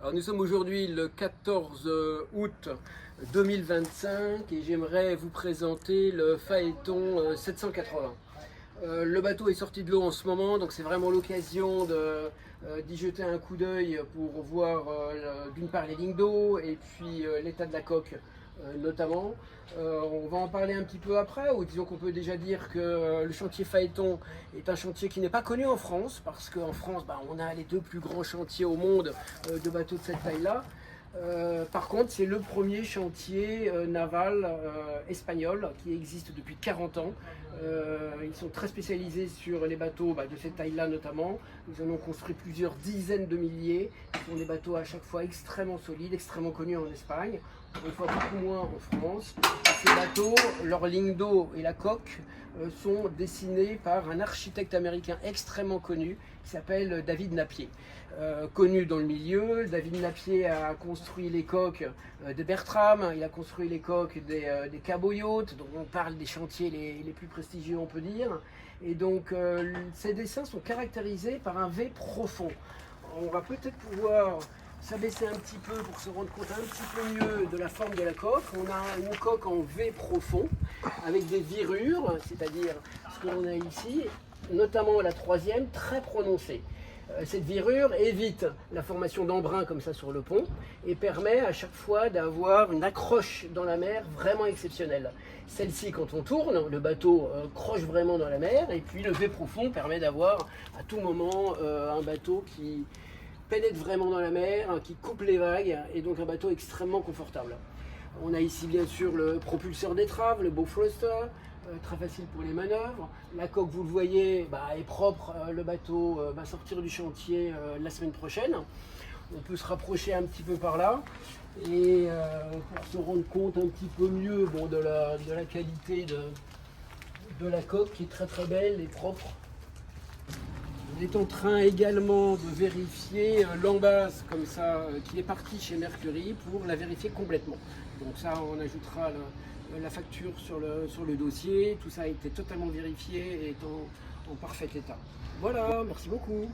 Alors nous sommes aujourd'hui le 14 août 2025 et j'aimerais vous présenter le Phaéton 780. Le bateau est sorti de l'eau en ce moment, donc c'est vraiment l'occasion d'y jeter un coup d'œil pour voir d'une part les lignes d'eau et puis l'état de la coque notamment. On va en parler un petit peu après, ou disons qu'on peut déjà dire que le chantier Phaéton est un chantier qui n'est pas connu en France, parce qu'en France, on a les deux plus grands chantiers au monde de bateaux de cette taille-là. Par contre, c'est le premier chantier naval espagnol qui existe depuis 40 ans. Ils sont très spécialisés sur les bateaux de cette taille-là notamment. Ils en ont construit plusieurs dizaines de milliers. Ce sont des bateaux à chaque fois extrêmement solides, extrêmement connus en Espagne, une fois beaucoup moins en France. Ces bateaux, leur ligne d'eau et la coque sont dessinés par un architecte américain extrêmement connu qui s'appelle David Napier. Connu dans le milieu, David Napier a construit les coques de Bertram, il a construit les coques des Caboyautes, donc on parle des chantiers les plus prestigieux on peut dire. Et donc ces dessins sont caractérisés par un V profond. On va peut-être pouvoir s'abaisser un petit peu pour se rendre compte un petit peu mieux de la forme de la coque. On a une coque en V profond avec des virures, c'est-à-dire ce que l'on a ici, notamment la troisième, très prononcée. Cette virure évite la formation d'embruns comme ça sur le pont et permet à chaque fois d'avoir une accroche dans la mer vraiment exceptionnelle. Celle-ci, quand on tourne, le bateau croche vraiment dans la mer, et puis le V profond permet d'avoir à tout moment un bateau qui pénètre vraiment dans la mer, qui coupe les vagues, et donc un bateau extrêmement confortable. On a ici bien sûr le propulseur d'étrave, le Bowfroster, très facile pour les manœuvres. La coque, vous le voyez, est propre. Le bateau va sortir du chantier la semaine prochaine. On peut se rapprocher un petit peu par là. Et pour se rendre compte un petit peu mieux de la qualité de la coque, qui est très très belle et propre. On est en train également de vérifier l'embase comme ça qui est partie chez Mercury pour la vérifier complètement. Donc ça, on ajoutera la facture sur le dossier. Tout ça a été totalement vérifié et est en parfait état. Voilà, merci beaucoup.